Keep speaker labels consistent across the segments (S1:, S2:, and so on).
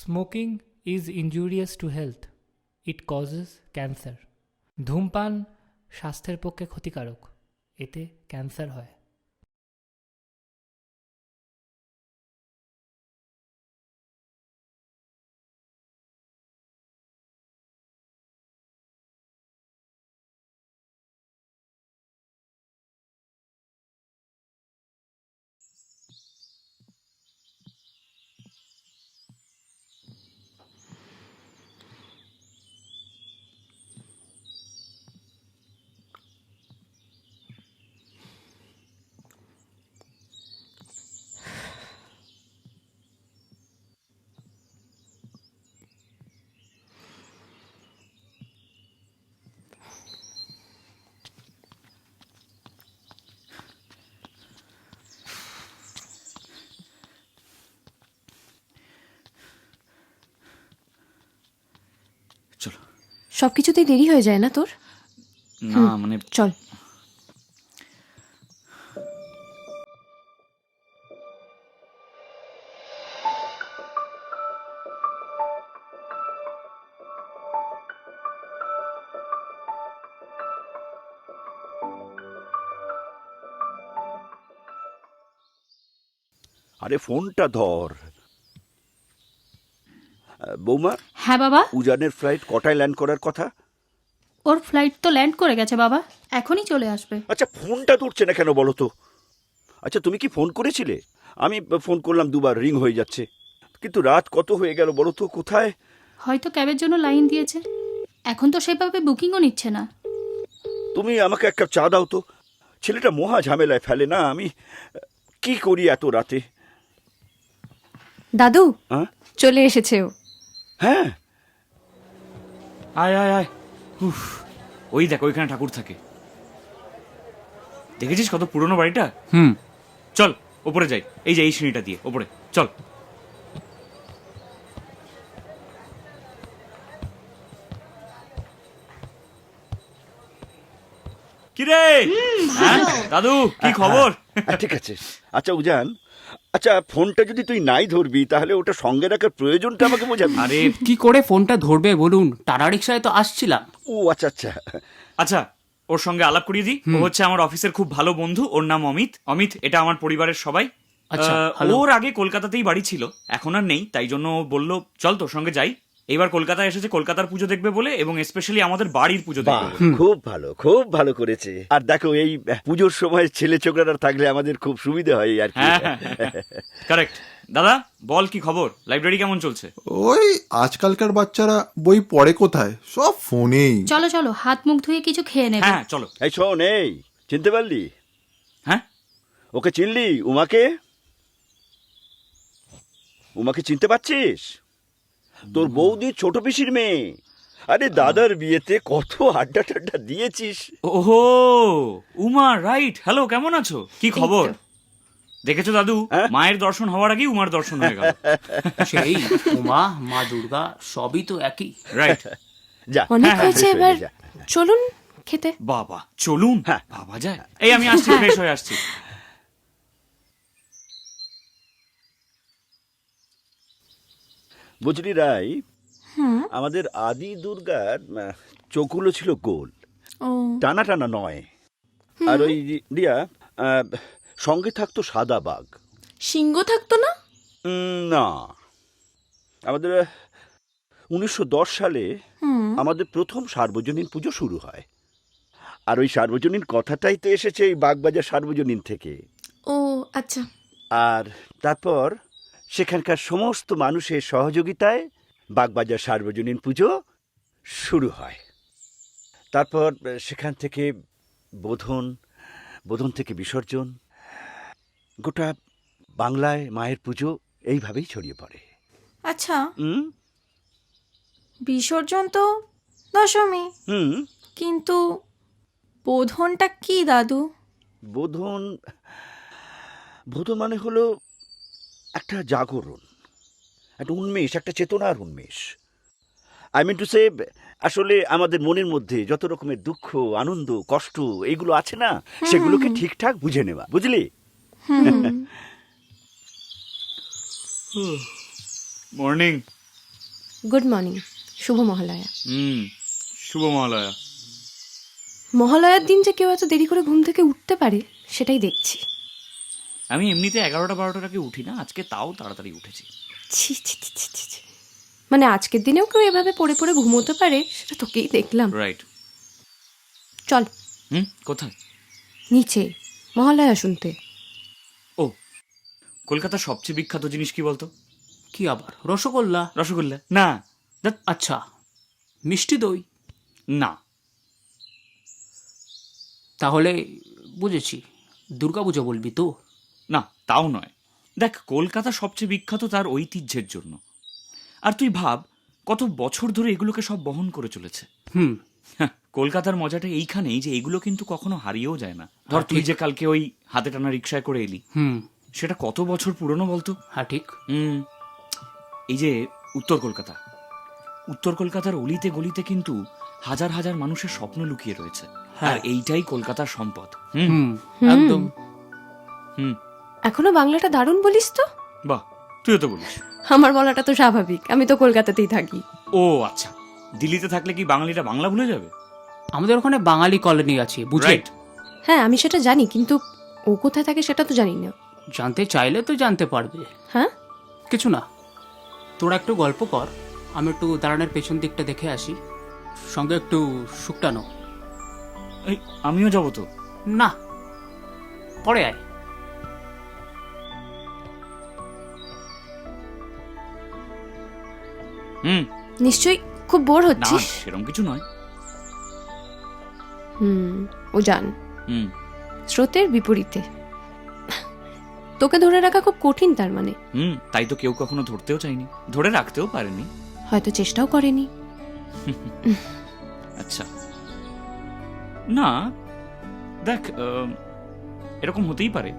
S1: Smoking is injurious to health, it causes cancer. ধূমপান স্বাস্থ্যের পক্ষে ক্ষতিকারক, এতে ক্যান্সার হয়।
S2: চলো।
S3: সবকিছুতেই দেরি হয়ে যায় না তোর?
S2: না মানে
S3: চল।
S4: আরে ফোনটা ধর। বৌমা,
S5: হ্যাঁ বাবা,
S4: উজানের ফ্লাইট কটায় ল্যান্ড করার কথা?
S5: ওর ফ্লাইট তো ল্যান্ড করে গেছে বাবা, এখনই চলে আসবে।
S4: আচ্ছা ফোনটা ধরছে না কেন বলো তো? আচ্ছা তুমি কি ফোন করেছিলে? আমি ফোন করলাম, দুবার রিং হয়ে যাচ্ছে। কিন্তু রাত কত হয়ে গেল বলো তো, কোথায়?
S5: হয়তো ক্যাবের জন্য লাইন দিয়েছে, এখন তো সেভাবে বুকিংও নিচ্ছে না।
S4: তুমি আমাকে এক কাপ চা দাও তো। ছেলেটা মহা ঝামেলায় ফেলে না, আমি কি করি এত রাতে?
S3: দাদু
S4: হ্যাঁ
S3: চলে এসেছে ও।
S4: হ্যাঁ,
S2: আয় আয় আয়। উফ, ওই দেখ ওইখানে ঠাকুর থাকে, দেখেছিস কত পুরনো বাড়িটা? চল ওপরে যাই, এই যে এই সিঁড়িটা দিয়ে ওপরে চল। কিরে হ্যাঁ দাদু, কি খবর?
S4: ঠিক আছে। আচ্ছা উজান, আচ্ছা ফোনটা যদি তুই নাই ধরবি তাহলে ওটা সঙ্গে রাখার প্রয়োজনটা আমাকে বোঝাবি।
S2: আরে
S6: কি করে ফোনটা ধরবে বলুন, টাটা রিক্সায় তো আসছিলাম।
S4: ও আচ্ছা আচ্ছা।
S2: আচ্ছা, ওর সঙ্গে আলাপ করিয়ে দিই। ও হচ্ছে আমার অফিসের খুব ভালো বন্ধু, ওর নাম অমিত। অমিত এটা আমার পরিবারের সবাই।
S6: আচ্ছা, ভালো।
S2: ওর আগে কলকাতাতেই বাড়ি ছিল, এখন আর নেই, তাই জন্য ও বললো চল তোর সঙ্গে যাই। এবার কলকাতায় এসেছে কলকাতার পুজো দেখবে বলে, এবং স্পেশালি আমাদের বাড়ির পুজো
S4: বাহ,
S2: দেখবে বলে।
S4: খুব ভালো করেছে। আর দেখো এই পুজোর সময় ছেলে ছোকরারা থাকলে আমাদের খুব সুবিধা হয় আর কি।
S2: হ্যাঁ কারেক্ট। দাদা বল, কি খবর? লাইব্রেরি কেমন চলছে?
S7: ওই আজকালকার বাচ্চারা বই পড়ে কোথায়, সব ফোনেই।
S5: চলো চলো, হাত মুখ ধুয়ে কিছু খেয়ে নেবে।
S2: হ্যাঁ চলো।
S4: এই শোন, এই চিনতে পারলি?
S2: হ্যাঁ
S4: ওকে চিনলি? উমাকে চিনতে পারছিস? তোর বৌদি ছোট পিসির মেয়ে। আরে দাদার বিয়েতে কত আড্ডা টাড্ডা দিয়েছিস।
S2: ওহো, উমা, রাইট। হ্যালো, কেমন আছো? কি খবর? দেখেছো দাদু,
S4: হ্যাঁ?
S2: মায়ের দর্শন হওয়ার আগেই উমার দর্শন হয়ে গেল।
S6: সেই উমা, মা দুর্গা সবই তো একই।
S2: রাইট।
S4: যা,
S3: অনেক
S4: হ্যাঁ,
S3: হয়েছে,
S4: বেশ হয়ে
S3: এবার
S4: যা।
S3: চলুন খেতে।
S2: বাবা চলুন।
S4: হ্যাঁ।
S2: বাবা যায়। এই আমি আসছি, ফ্রেশ হয়ে আসছি।
S4: বুঝলি রাই, আমাদের আদি দুর্গার চোখগুলো ছিল গোল,
S3: ও
S4: টানা টানা নয়। আর ওই রিয়া, সঙ্গে থাকতো সাদা বাঘ।
S3: সিংহ থাকতো না?
S4: না, আমাদের 1910 সালে আমাদের প্রথম সার্বজনীন পুজো শুরু হয়। আর ওই সার্বজনীন কথাটাই তো এসেছে এই বাগবাজার সার্বজনীন থেকে।
S3: ও আচ্ছা।
S4: আর তারপর সেখানকার সমস্ত মানুষের সহযোগিতায় বাগবাজার সার্বজনীন পুজো শুরু হয়। তারপর সেখান থেকে বোধন থেকে বিসর্জন, গোটা বাংলায় মায়ের পুজো এইভাবেই ছড়িয়ে পড়ে।
S3: আচ্ছা, বিসর্জন তো দশমী,
S4: হুম।
S3: কিন্তু বোধনটা কি দাদু?
S4: বোধন মানে হলো একটা জাগরণ, একটা উন্মেষ, একটা চেতনার উন্মেষ। আই মিন টু সে, আসলে আমাদের মনের মধ্যে যত রকমের দুঃখ, আনন্দ, কষ্ট এইগুলো আছে না, সেগুলোকে ঠিকঠাক বুঝে নেওয়া, বুঝলি?
S2: মর্নিং।
S8: গুড মর্নিং, শুভ মহালয়া।
S2: শুভ মহালয়া।
S8: মহালয়ার দিন যে কেউ এত দেরি করে ঘুম থেকে উঠতে পারে সেটাই দেখছি।
S2: আমি এমনিতে 11টা 12টার আগে উঠি না, আজকে তাও তাড়াতাড়ি উঠেছি।
S8: ছি ছি ছি ছি ছি ছি। মানে আজকের দিনেও কেউ এভাবে পড়ে পড়ে ঘুমোতে পারে সেটা তোকেই দেখলাম।
S2: রাইট।
S8: চল
S2: কোথায়?
S8: নিচে মহালয়া শুনতে।
S2: ও, কলকাতার সবচেয়ে বিখ্যাত জিনিস কি বলতো?
S6: কি আবার রসগোল্লা?
S2: রসগোল্লা না।
S6: আচ্ছা, মিষ্টি দই?
S2: না।
S6: তাহলে বুঝেছি, দুর্গাপূজা বলবি তো?
S2: না, তাও নয়। দেখ, কলকাতা সবচেয়ে বিখ্যাত তার ঐতিহ্যের জন্য। আর তুই ভাব, কত বছর ধরে এগুলোকে সব বহন করে চলেছে। কলকাতার মজাটা এইখানেই যে এগুলো কিন্তু কখনো হারিয়েও যায় না। ধর তুই যে কালকে ওই হাতে টানা রিক্সায় করে এলি, সেটা কত বছর পুরনো বলতো?
S6: হ্যাঁ ঠিক।
S2: এই যে উত্তর কলকাতা, উত্তর কলকাতার অলিতে গলিতে কিন্তু হাজার হাজার মানুষের স্বপ্ন লুকিয়ে রয়েছে। আর এইটাই কলকাতার সম্পদ।
S6: একদম।
S8: এখনো বাংলাটা দারুণ বলিস তো।
S2: বাহ, তুইও তো বলিস।
S8: আমার বলাটা তো স্বাভাবিক, আমি তো কলকাতাতেই থাকি।
S2: ও আচ্ছা, দিল্লিতে থাকলে কি বাঙালিরা বাংলা ভুলে যাবে?
S6: আমাদের ওখানে বাঙালি কলোনি আছে, বুঝলি?
S8: হ্যাঁ, আমি সেটা জানি, কিন্তু ও কোথায় থাকে সেটা তো জানি না।
S6: জানতে চাইলে তো জানতে পারবে।
S8: হ্যাঁ,
S6: কিছু না, তোরা একটু গল্প কর, আমি একটু দাঁড়ানোর পেছন দিকটা দেখে আসি, সঙ্গে একটু শুকটানো।
S2: এই, আমিও যাবো তো।
S6: না, পরে আয়।
S8: নিশ্চয়ই খুব বোর
S2: না,
S8: হচ্ছিস।
S2: সেরকম কিছু নয়।
S8: ও জান, স্রোতের বিপরীতে তোকে ধরে রাখা খুব কঠিন, তার মানে।
S2: তাই তো কেউ কখনো ধরতেও চায়নি, ধরে রাখতেও পারেনি,
S8: হয়তো চেষ্টাও করেনি।
S2: আচ্ছা, না দেখ, এরকম হতেই পারে।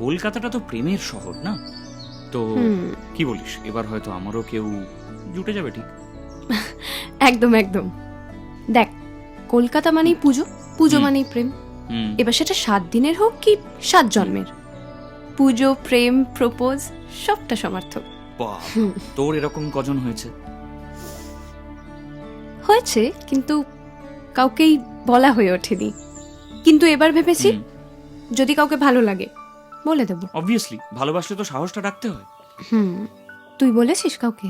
S2: কলকাতাটা তো প্রেমের শহর না? তো কি বলিস, এবার হয়তো আমারও কেউ জুটে যাবে। ঠিক
S8: একদম একদম। দেখ, কলকাতা মানেই পুজো, পুজো মানেই প্রেম। এবার সেটা 7 দিনের হোক কি 7 জন্মের, পুজো, প্রেম, প্রপোজ সবটা সমার্থক।
S2: তোর এরকম কজন হয়েছে?
S8: হয়েছে, কিন্তু কাউকেই বলা হয়ে ওঠেনি। কিন্তু এবার ভেবেছি, যদি কাউকে ভালো লাগে বলে দেব।
S2: অবভিয়াসলি, ভালোবাসলে তো সাহসটা রাখতে হয়।
S8: তুই বলেছিস কাউকে?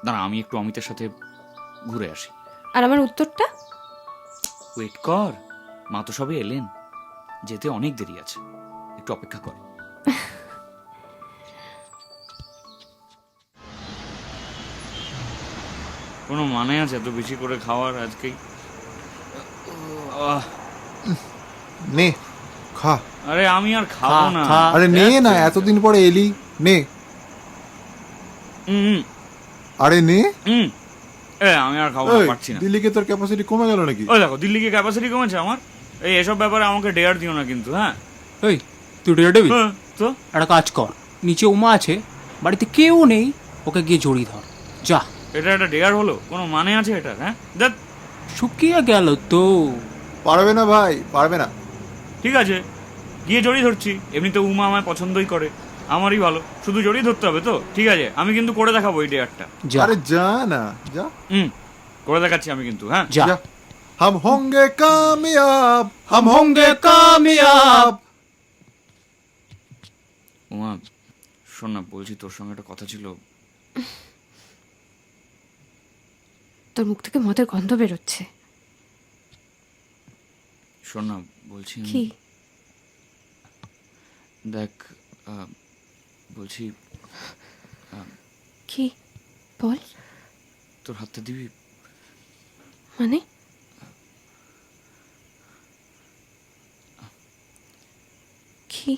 S2: দাঁড়া, আমি একটু অমিতের সাথে ঘুরে আসি।
S8: আর আমার উত্তরটা?
S2: ওয়েট কর, মা তো সবে এলেন, যেতে অনেক দেরি আছে, একটু অপেক্ষা কর। কোনো মানে আছে এত বেশি করে খাওয়ার আজকেই?
S7: নে খা।
S2: আরে আমি আর খাবো না।
S7: আরে নে না, এতদিন পরে এলি, নে। আরে নে।
S2: আমি আর খাবো না, পারছি না।
S7: দিল্লিকে তোর ক্যাপাসিটি কমে গেল নাকি?
S2: ওই দেখো, দিল্লিকে ক্যাপাসিটি কমেছে আমার। এই এসব ব্যাপারে আমাকে ডেয়ার দিও না কিন্তু। হ্যাঁ,
S6: এই তুই ডেয়ার দিবি
S2: তো?
S6: একটা কাজ কর, নিচে উমা আছে, বাড়িতে কেউ নেই, ওকে গিয়ে জড়িয়ে ধর, যা।
S2: এটা একটা ডেয়ার হলো? কোনো মানে আছে এটা? হ্যাঁ, দেখ
S6: শুকিয়ে গেল তো।
S7: পারবে না ভাই, পারবে না।
S2: ঠিক আছে, গিয়ে জড়িয়ে ধরছি। এমনিতে উমা আমায় পছন্দই করে, আমারই ভালো, শুধু জড়িয়ে ধরতে হবে তো? ঠিক আছে, আমি কিন্তু করে দেখাবো এই ডেয়ারটা।
S7: আরে যা না, যা।
S2: করে দেখাচ্ছি আমি কিন্তু। হ্যাঁ,
S6: যা।
S7: हम होंगे कामयाब, हम होंगे कामयाब।
S2: উমা, শোন না, বলছি তোর সঙ্গে একটা কথা ছিল।
S8: তোর মুখ থেকে মদের গন্ধ বেরোচ্ছে।
S2: শোন না, বলছি
S8: কি?
S2: দেখ, বলছি
S8: কি বল?
S2: তোর হাতটা দিবি?
S8: মানে? কি?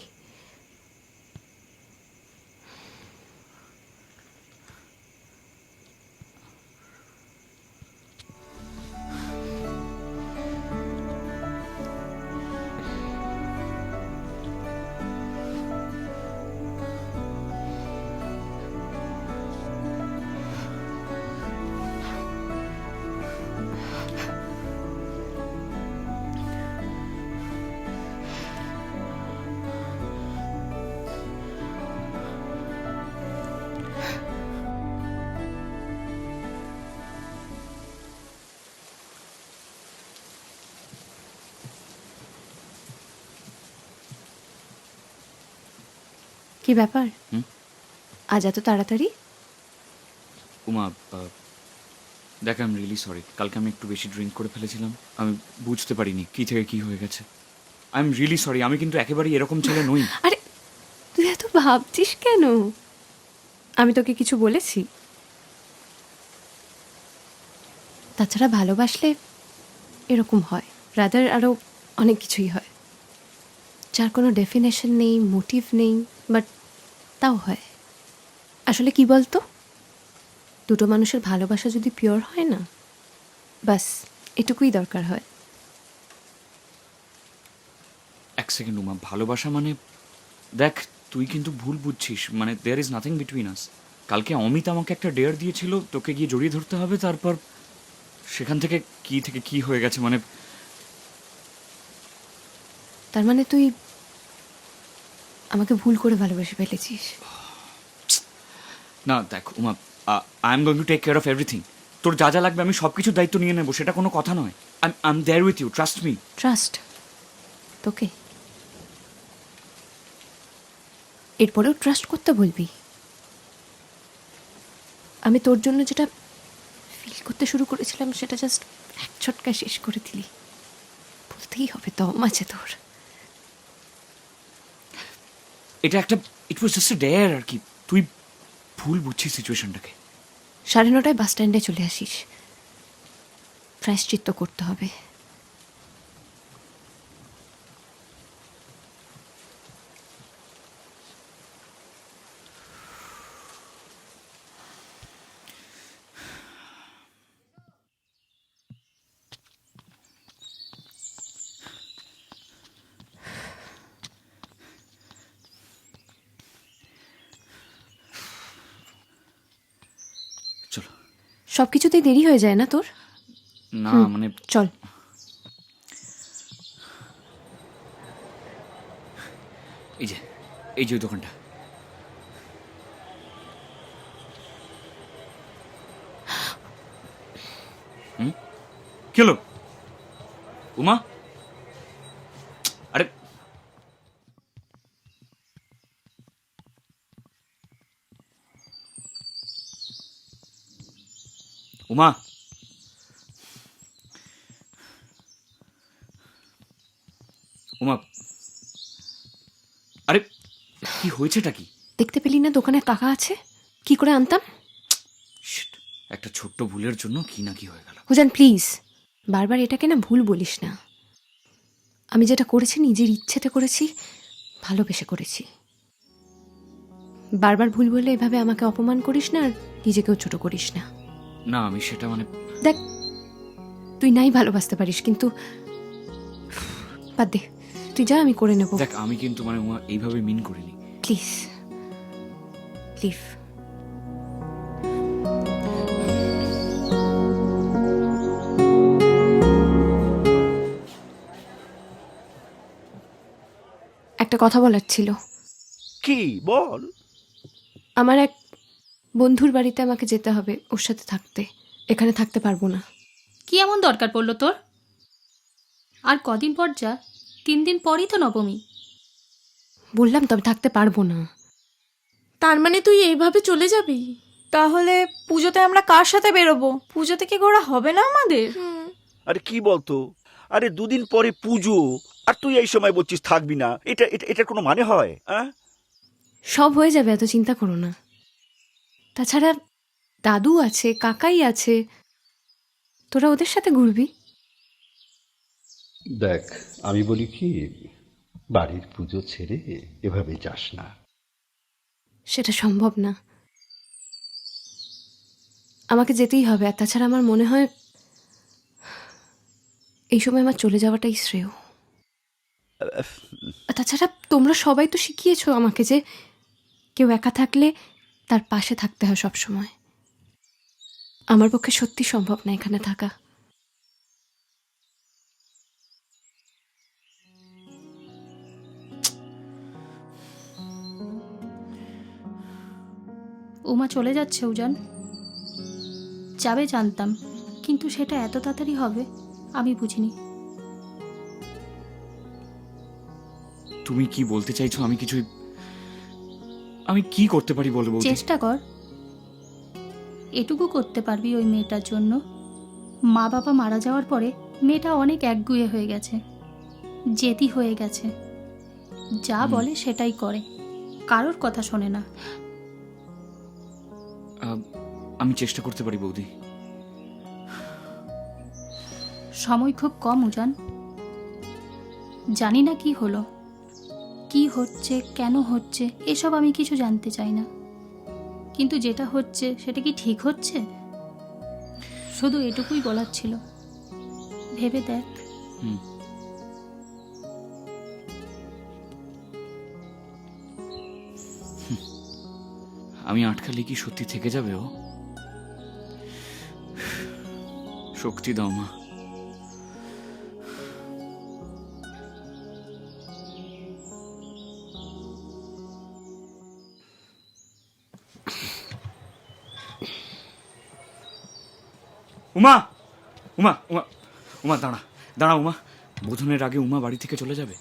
S8: কি ব্যাপার
S2: হুম?
S8: আজ এত তাড়াতাড়ি?
S2: উমা, দেখ, আই এম রিয়েলি সরি। কালকে আমি একটু বেশি ড্রিঙ্ক করে ফেলেছিলাম। আমি বুঝতে পারিনি কি থেকে কি হয়ে গেছে। I am really sorry. আমি কিন্তু একেবারেই এরকম ছেলে নই।
S8: আরে তুই এত ভাবছিস কেন? আমি তোকে কিছু বলেছি? তাছাড়া ভালোবাসলে এরকম হয়, রাদার আরও অনেক কিছুই হয়, যার কোনো ডেফিনেশন নেই, মোটিভ নেই, বাট তাও হয়। আসলে কি বলতো, দুটো মানুষের ভালোবাসা যদি পিওর হয় না, বাস এটুকুই দরকার হয়।
S2: এক সেকেন্ড উমা, ভালোবাসা মানে, দেখ তুই কিন্তু ভুল বুঝছিস। মানে there is nothing between us. কালকে অমিত আমাকে একটা ডেয়ার দিয়েছিল, তোকে গিয়ে জড়িয়ে ধরতে হবে, তারপর সেখান থেকে কি হয়ে গেছে। মানে
S8: তার মানে তুই আমাকে ভুল করে ভালোবেসে ফেলেছিস?
S2: না দেখ Uma, I am going to take care of everything. তোর যা যা লাগবে আমি সব কিছুর দায়িত্ব নিয়ে নেবো, সেটা কোনো কথা নয়। I am there with you, trust me.
S8: Trust তোকে? এরপরেও ট্রাস্ট করতে বলবি? আমি তোর জন্য যেটা ফিল করতে শুরু করেছিলাম সেটা জাস্ট এক ছটকায় শেষ করে দিলি। বলতেই হবে দম আছে তোর।
S2: এটা একটা, ইট ওয়াজ জাস্ট এ ডেয়ার আর কি। তুই ভুল বুঝছিস সিচুয়েশনটাকে।
S8: 9:30 বাস স্ট্যান্ডে চলে আসিস, প্রায়শ্চিত্ত করতে হবে।
S2: চলো।
S8: সব কিছুতেই দেরি হয়ে যায় না তোর?
S2: না মানে
S8: চল।
S2: এই যে ওই দোকানটা। কি হলো উমা? আরে উমা, উমা, আরে কি হয়েছেটা কি?
S8: দেখতে পেলি না দোকানে টাকা আছে? কি করে আনতাম?
S2: Shit, একটা ছোট্ট ভুলের জন্য কি না কি হয়ে গেল।
S8: হুজান প্লিজ, বারবার এটাকে না ভুল বলিস না। আমি যেটা করেছি নিজের ইচ্ছেতে করেছি, ভালোবেসে করেছি। বারবার ভুল বলে এভাবে আমাকে অপমান করিস না, আর নিজেকেও ছোট করিস না।
S2: না আমি সেটা মানে,
S8: দেখ তুই নাই ভালোবাসতে পারিস, কিন্তু বাদ দে, তুই যা, আমি করে নেব।
S2: দেখ আমি কিন্তু মানে উমা এইভাবে মিন করিনি।
S8: Please please. একটা কথা বলার ছিল।
S4: কি বল?
S8: আমার এক বন্ধুর বাড়িতে আমাকে যেতে হবে ওর সাথে থাকতে, এখানে থাকতে পারবো না।
S5: কি এমন দরকার পড়লো তোর? আর কদিন পর যা, 3 দিন পরই তো নবমী।
S8: বললাম তবে থাকতে পারবো না।
S3: তার মানে তুই এইভাবে চলে যাবি? তাহলে পুজোতে আমরা কার সাথে বেরোবো? পুজোতে কি ঘোরা হবে না আমাদের?
S4: আরে কি বলতো, আরে 2 দিন পরে পুজো, আর তুই এই সময় বলছিস থাকবি না। এটার কোনো মানে হয়?
S8: সব হয়ে যাবে, এত চিন্তা করো না। তাছাড়া দাদু আছে, কাকাই আছে, তোরা ওদের সাথে ঘুরবি।
S9: দেখ আমি বলি কি, বাড়ির পুজো ছেড়ে এভাবে যাস না।
S8: সেটা সম্ভব না, আমাকে যেতেই হবে। আর তাছাড়া আমার মনে হয় এই সময় আমার চলে যাওয়াটাই শ্রেয়। আর তাছাড়া তোমরা সবাই তো শিখিয়েছো আমাকে যে কেউ একা থাকলে তার পাশে থাকতে হয় সব সময়। আমার পক্ষে সত্যি সম্ভব না এখানে থাকা।
S5: উমা চলে যাচ্ছে উজান, যাবে জানতাম, কিন্তু সেটা এত তাড়াতাড়ি হবে আমি বুঝিনি।
S2: তুমি কি বলতে চাইছো আমি কিছুই আমি কি করতে পারি বলো বৌদি?
S5: চেষ্টা কর, এটুকু করতে পারবি ওই মেয়েটার জন্য। মা বাবা মারা যাওয়ার পরে মেয়েটা অনেক একগুঁয়ে হয়ে গেছে, জেদি হয়ে গেছে, যা বলে সেটাই করে, কারোর কথা শোনে না।
S2: আমি চেষ্টা করতে পারি বৌদি।
S5: সময় খুব কম উজান, জানি না কি হলো, কি হচ্ছে, কেন হচ্ছে, এসব আমি কিছু জানতে চাই না, কিন্তু যেটা হচ্ছে সেটা কি ঠিক হচ্ছে? শুধু এটুকুই বলার ছিল, ভেবে দেখ।
S2: আমি আটকালে কি সত্যি থেকে যাবে ও? শক্তি দাও মা। উমা উমা উমা উমা দাঁড়া দাঁড়া উমা, বোধনের আগে উমা বাড়ি থেকে চলে যাবে।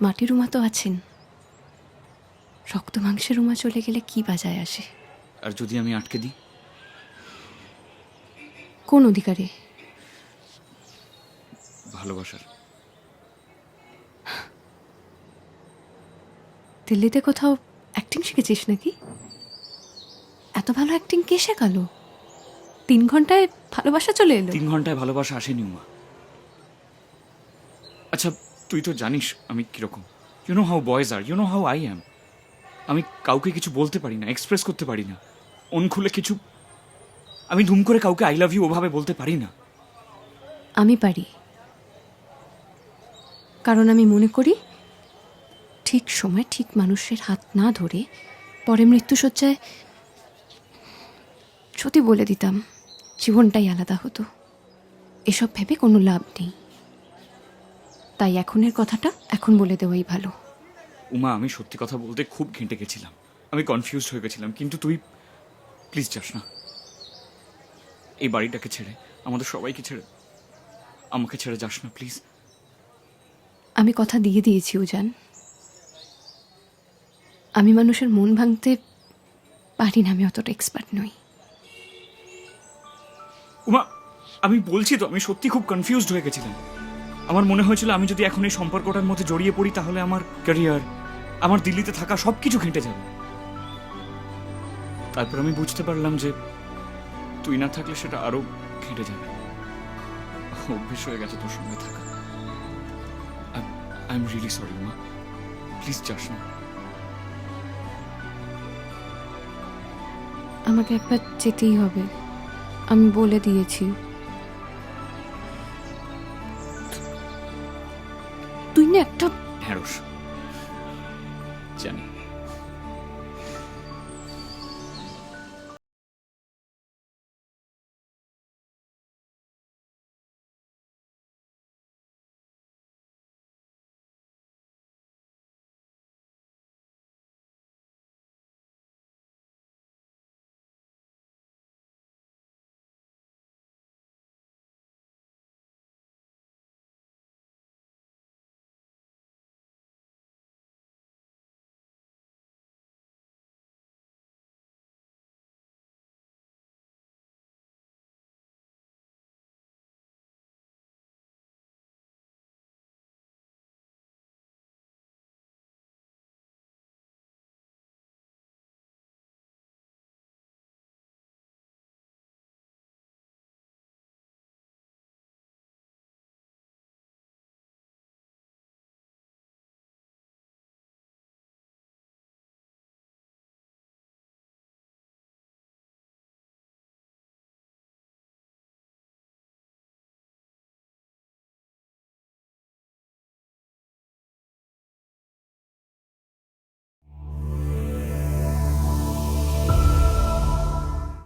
S8: মাটির উমা তো আছেন, রক্ত মাংসের উমা চলে গেলে কি বাজায় আসে?
S2: আর যদি আমি আটকে দিই?
S8: কোন অধিকারে?
S2: ভালোবাসার।
S8: দিল্লিতে কোথাও অ্যাক্টিং শিখেছিস নাকি? এত ভালো অ্যাক্টিং কে শেখালো? 3 ঘন্টায় ভালোবাসা চলে এলো?
S2: 3 ঘন্টায় ভালোবাসা আসেনি উমা। আচ্ছা তুই তো জানিস আমি কিরকম। You know how boys are, you know how I am. আমি কাউকে কিছু বলতে পারি না, এক্সপ্রেস করতে পারি না, অন খুলে কিছু। আমি ধুম করে কাউকে আই লাভ ইউ ওভাবে বলতে পারি না।
S8: আমি পারি, কারণ আমি মনে করি ঠিক সময় ঠিক মানুষের হাত না ধরে পরে মৃত্যুশয্যায় যদি বলে দিতাম, জীবনটাই আলাদা হতো। এসব ভেবে কোনো লাভ নেই, তাই এখনের কথাটা এখন বলে দেওয়াই ভালো।
S2: উমা আমি সত্যি কথা বলতে খুব ঘেঁটে গেছিলাম, আমি কনফিউজড হয়ে গেছিলাম, কিন্তু তুই প্লিজ যাস না। এই বাড়িটাকে ছেড়ে, আমাদের সবাইকে ছেড়ে, আমাকে ছেড়ে যাস না প্লিজ।
S8: আমি কথা দিয়ে দিয়েছি উজান, আমি মানুষের মন ভাঙতে পারি না, আমি অতটা এক্সপার্ট নই।
S2: উমা আমি বলছি তো আমি সত্যি খুব কনফিউজড হয়ে গেছিলাম। আমার মনে হয়েছিল আমি যদি এখন এই সম্পর্কটার মধ্যে জড়িয়ে পড়ি তাহলে আমার ক্যারিয়ার, আমার দিল্লিতে থাকা সবকিছু ঘেঁটে যাবে। তারপর আমি বুঝতে পারলাম যে তুই না থাকলে সেটা আরো ঘেঁটে যাবে। অভ্যেস হয়ে গেছে তোর সঙ্গে থাকা। I am really sorry Uma, please যাস না।
S8: আমাকে একবার যেতেই হবে, আমি বলে দিয়েছি। তুই না একটা
S2: ঢেঁড়স জানি।